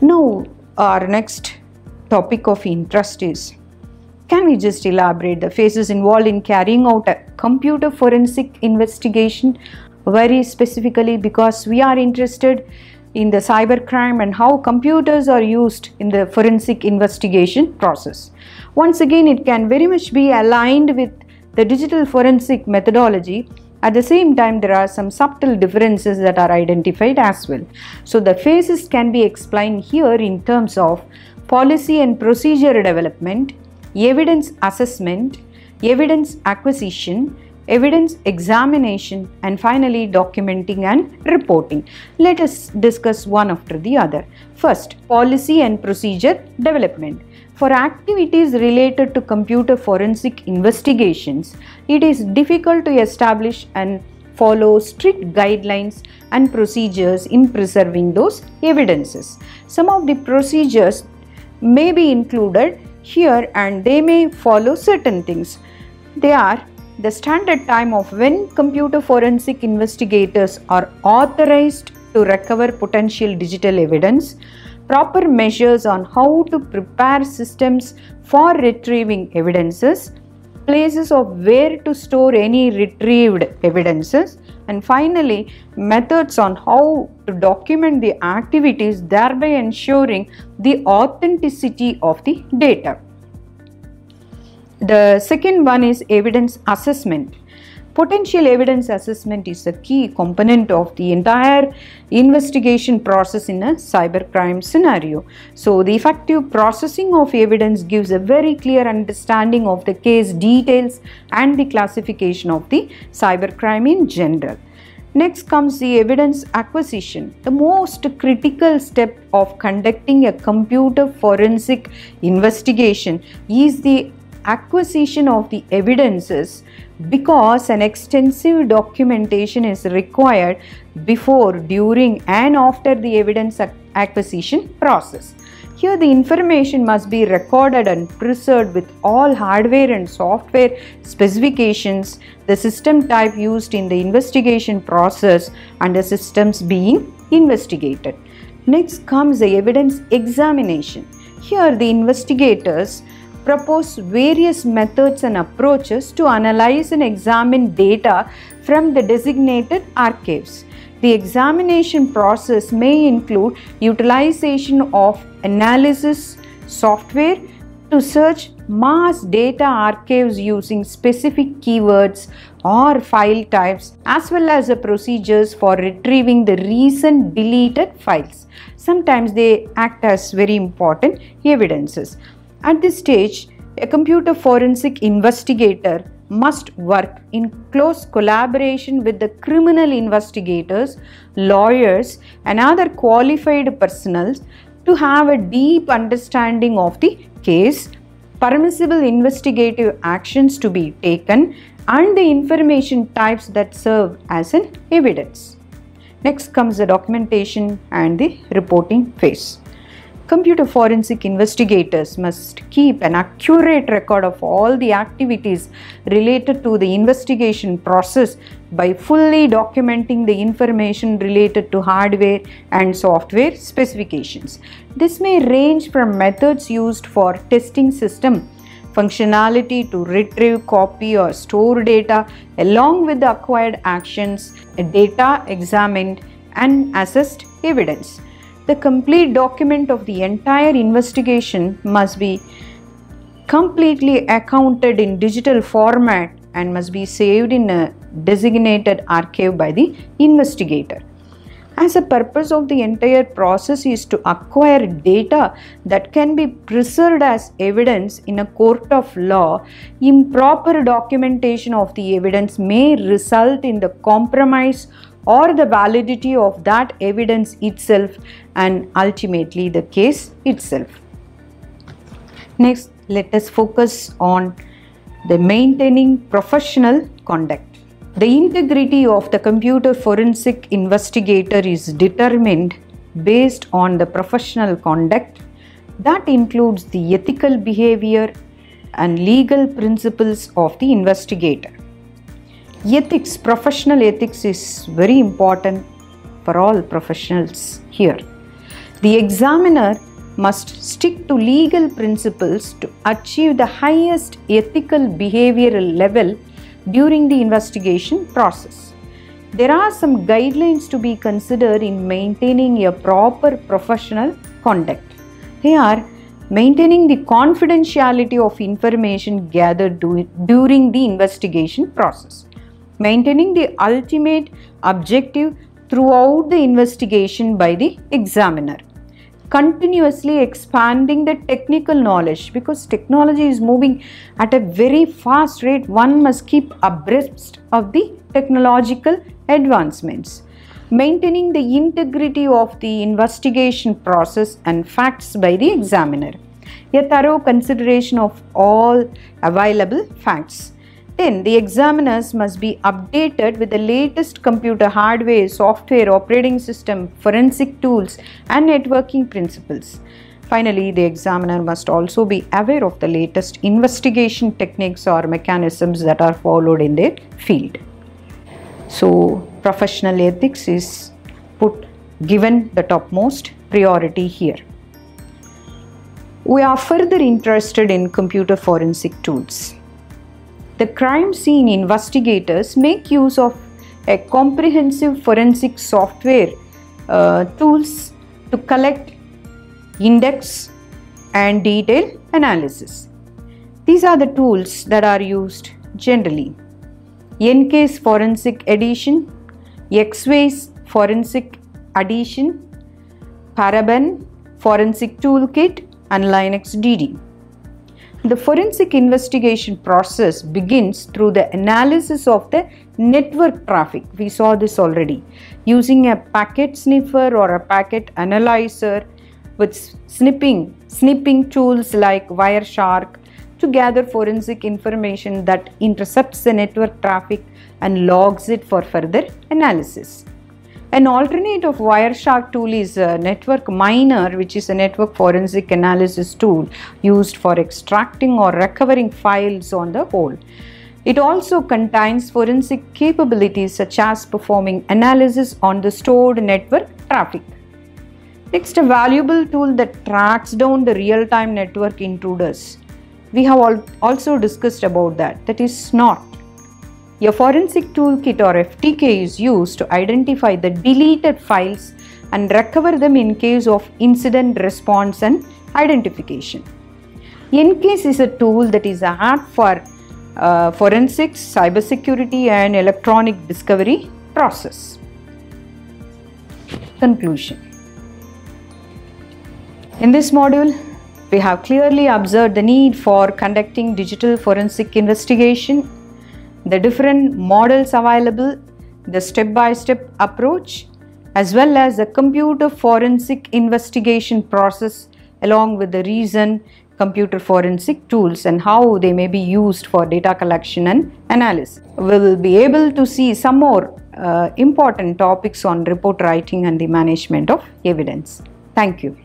Now, our next topic of interest is, can we just elaborate the phases involved in carrying out a computer forensic investigation, very specifically because we are interested in the cybercrime and how computers are used in the forensic investigation process. Once again, it can very much be aligned with the digital forensic methodology. At the same time, there are some subtle differences that are identified as well. So the phases can be explained here in terms of policy and procedure development, evidence assessment, evidence acquisition, evidence examination, and finally documenting and reporting. Let us discuss one after the other. First, policy and procedure development. For activities related to computer forensic investigations, it is difficult to establish and follow strict guidelines and procedures in preserving those evidences. Some of the procedures may be included here and they may follow certain things. They are the standard time of when computer forensic investigators are authorized to recover potential digital evidence, proper measures on how to prepare systems for retrieving evidences, places of where to store any retrieved evidences, and finally methods on how to document the activities, thereby ensuring the authenticity of the data. The second one is evidence assessment. Potential evidence assessment is a key component of the entire investigation process in a cybercrime scenario. So the effective processing of evidence gives a very clear understanding of the case details and the classification of the cybercrime in general. Next comes the evidence acquisition. The most critical step of conducting a computer forensic investigation is the acquisition of the evidences, because an extensive documentation is required before, during and after the evidence acquisition process. Here the information must be recorded and preserved with all hardware and software specifications, the system type used in the investigation process, and the systems being investigated. Next comes the evidence examination. Here the investigators propose various methods and approaches to analyze and examine data from the designated archives. The examination process may include utilization of analysis software to search mass data archives using specific keywords or file types, as well as the procedures for retrieving the recent deleted files. Sometimes they act as very important evidences. At this stage, a computer forensic investigator must work in close collaboration with the criminal investigators, lawyers, and other qualified personnel to have a deep understanding of the case, permissible investigative actions to be taken, and the information types that serve as an evidence. Next comes the documentation and the reporting phase. Computer forensic investigators must keep an accurate record of all the activities related to the investigation process by fully documenting the information related to hardware and software specifications. This may range from methods used for testing system functionality to retrieve, copy, or store data, along with the acquired actions, data examined, and assessed evidence. The complete document of the entire investigation must be completely accounted in digital format and must be saved in a designated archive by the investigator. As the purpose of the entire process is to acquire data that can be preserved as evidence in a court of law, improper documentation of the evidence may result in the compromise or the validity of that evidence itself and ultimately the case itself. Next, let us focus on the maintaining professional conduct. The integrity of the computer forensic investigator is determined based on the professional conduct that includes the ethical behavior and legal principles of the investigator. Ethics, professional ethics is very important for all professionals here. The examiner must stick to legal principles to achieve the highest ethical behavioral level during the investigation process. There are some guidelines to be considered in maintaining a proper professional conduct. They are maintaining the confidentiality of information gathered during the investigation process, maintaining the ultimate objective throughout the investigation by the examiner, continuously expanding the technical knowledge, because technology is moving at a very fast rate. One must keep abreast of the technological advancements, maintaining the integrity of the investigation process and facts by the examiner, a thorough consideration of all available facts. Then the examiners must be updated with the latest computer hardware, software, operating system, forensic tools and networking principles. Finally, the examiner must also be aware of the latest investigation techniques or mechanisms that are followed in their field. So, professional ethics is given the topmost priority here. We are further interested in computer forensic tools. The crime scene investigators make use of a comprehensive forensic software tools to collect, index and detail analysis. These are the tools that are used generally: EnCase Forensic Edition, X-Ways Forensic Edition, Paraben Forensic Toolkit and Linux DD. The forensic investigation process begins through the analysis of the network traffic. We saw this already. Using a packet sniffer or a packet analyzer with snipping tools like Wireshark to gather forensic information that intercepts the network traffic and logs it for further analysis. An alternate of Wireshark tool is Network Miner, which is a network forensic analysis tool used for extracting or recovering files on the whole. It also contains forensic capabilities such as performing analysis on the stored network traffic. Next, a valuable tool that tracks down the real-time network intruders. We have also discussed about that. That is SNOT. A forensic toolkit or FTK is used to identify the deleted files and recover them in case of incident response and identification. EnCase is a tool that is an app for forensics, cybersecurity and electronic discovery process. Conclusion. In this module, we have clearly observed the need for conducting digital forensic investigation, the different models available, the step-by-step approach, as well as the computer forensic investigation process along with the recent computer forensic tools and how they may be used for data collection and analysis. We will be able to see some more important topics on report writing and the management of evidence. Thank you.